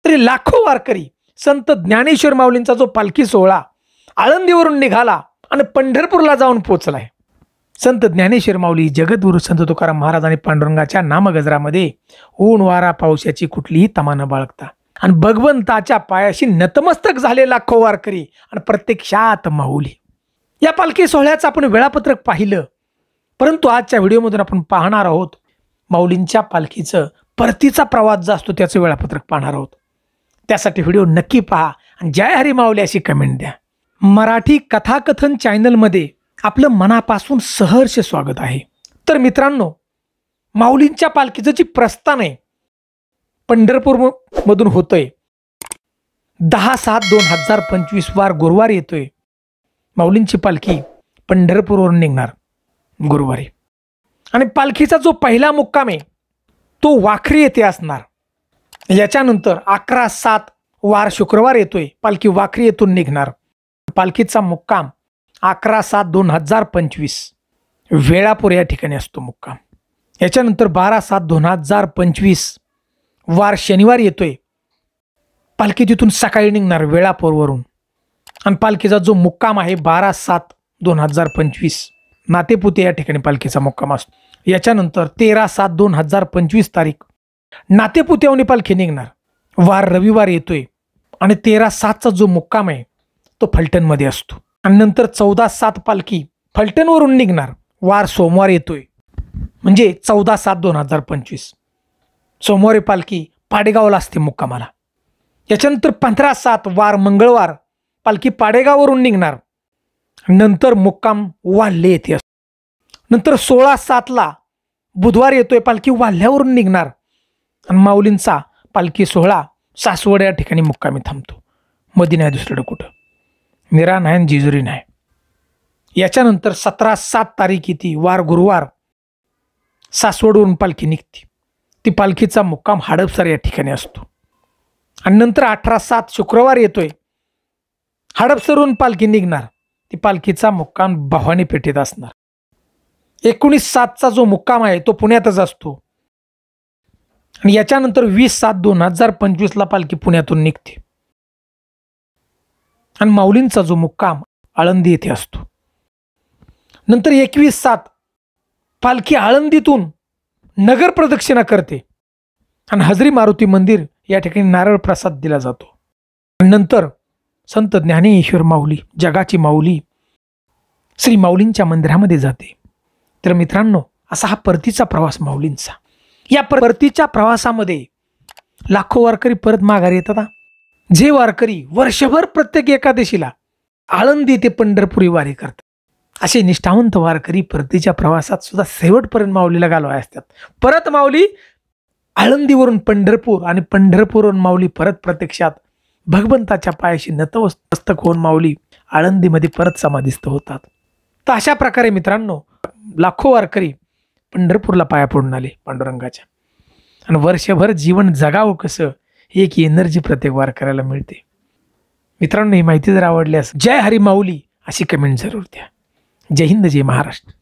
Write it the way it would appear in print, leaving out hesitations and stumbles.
तरी लाखो वारकरी संत ज्ञानेश्वर माऊलींचा जो पालखी सोहळा आळंदीवरून निघाला आणि पंढरपूरला जाऊन पोहोचलाय. संत ज्ञानेश्वर माऊली, जगद्गुरु संत तुकाराम महाराज आणि पांडुरंगाच्या नामगजरामध्ये ऊन वारा पावसाची कुठलीही तमा न बाळगता आणि भगवंताच्या पायाशी नतमस्तक झाले लाखो वारकरी आणि प्रत्यक्षात माऊली. या पालखी सोहळ्याचं आपण वेळापत्रक पाहिलं, परंतु आजच्या व्हिडिओमधून आपण पाहणार आहोत माऊलींच्या पालखीचं परतीचा प्रवास जो असतो त्याचं वेळापत्रक पाहणार आहोत. त्यासाठी व्हिडिओ नक्की पहा आणि जय हरी माऊली अशी कमेंट द्या. मराठी कथाकथन चॅनलमध्ये आपलं मनापासून सहर्ष स्वागत आहे. तर मित्रांनो, माऊलींच्या पालखीचं जी प्रस्थान आहे पंढरपूर मधून होतोय 10/7/2025 वार गुरुवारी येतोय. माऊलींची पालखी पंढरपूरवरून निघणार गुरुवारी आणि पालखीचा जो पहिला मुक्काम आहे तो वाखरी येथे असणार. याच्यानंतर 11/7 वार शुक्रवार येतोय, पालखी वाखरी येथून निघणार. पालखीचा मुक्काम 11/7/2025 वेळापूर या ठिकाणी असतो मुक्काम. याच्यानंतर 12/7/2025 वार शनिवार येतोय, पालखी तिथून सकाळी निघणार वेळापूरवरून आणि पालखीचा जो मुक्काम आहे 12/7/2025 नातेपुते या ठिकाणी पालखीचा मुक्काम असतो. याच्यानंतर 13/7/2025 तारीख नातेपुत्यावनी पालखी निघणार, वार रविवार येतोय आणि 13/7चा जो मुक्काम आहे तो फलटणमध्ये असतो. आणि नंतर 14/7 पालखी फलटणवरून निघणार, वार सोमवार येतोय म्हणजे 14/7/2025 सोमवारी पालखी पाडेगावला असते मुक्कामाला. याच्यानंतर 15/7 वार मंगळवार पालखी पाडेगाववरून निघणार, नंतर मुक्काम वाल्हे येथे असतो. नंतर 16/7ला बुधवार येतोय, पालखी वाल्ह्यावरून निघणार आणि माऊलींचा पालखी सोहळा सासवड या ठिकाणी मुक्कामी थांबतो. मधी नाही दुसरीकडे कुठं, मिरा नाही जिजुरी नाही. याच्यानंतर 17/7 तारीख येते वार गुरुवार सासवडवरून पालखी निघते, ती पालखीचा मुक्काम हडपसर या ठिकाणी असतो. आणि नंतर 18/7 शुक्रवार येतोय, हडपसरवरून पालखी निघणार, ती पालखीचा मुक्काम भवानी पेठेत असणार. 19/7चा जो मुक्काम आहे तो पुण्यातच असतो आणि याच्यानंतर 20/7/2025 पालखी पुण्यातून निघते आणि माऊलींचा जो मुक्काम आळंदी येथे असतो. नंतर 21/7 पालखी आळंदीतून नगर प्रदक्षिणा करते आणि हजरी मारुती मंदिर या ठिकाणी नारळ प्रसाद दिला जातो. नंतर संत ज्ञानेश्वर माऊली, जगाची माऊली, श्री माऊलींच्या मंदिरामध्ये जाते. तर मित्रांनो, असा हा परतीचा प्रवास माऊलींचा. या परतीच्या प्रवासामध्ये लाखो वारकरी परत माघारी येतात. जे वारकरी वर्षभर प्रत्येक एकादशीला आळंदी ते पंढरपुरी वारी करतात, असे निष्ठावंत वारकरी परतीच्या प्रवासात सुद्धा शेवटपर्यंत माऊलीला घालवाय असतात. परत माऊली आळंदीवरून पंढरपूर आणि पंढरपूरवरून माऊली परत प्रत्यक्षात भगवंताच्या पायाशी नतमस्तक होऊन माऊली आळंदीमध्ये परत समाधिस्थ होतात. तर अशा प्रकारे मित्रांनो, लाखो वारकरी पंढरपूरला पाया पडून आले पांडुरंगाच्या आणि वर्षभर जीवन जगावं कसं एक एनर्जी प्रत्येक वारकऱ्याला मिळते. मित्रांनो, ही माहिती जर आवडल्यास जय हरी माऊली अशी कमेंट जरूर द्या. जय हिंद, जय महाराष्ट्र.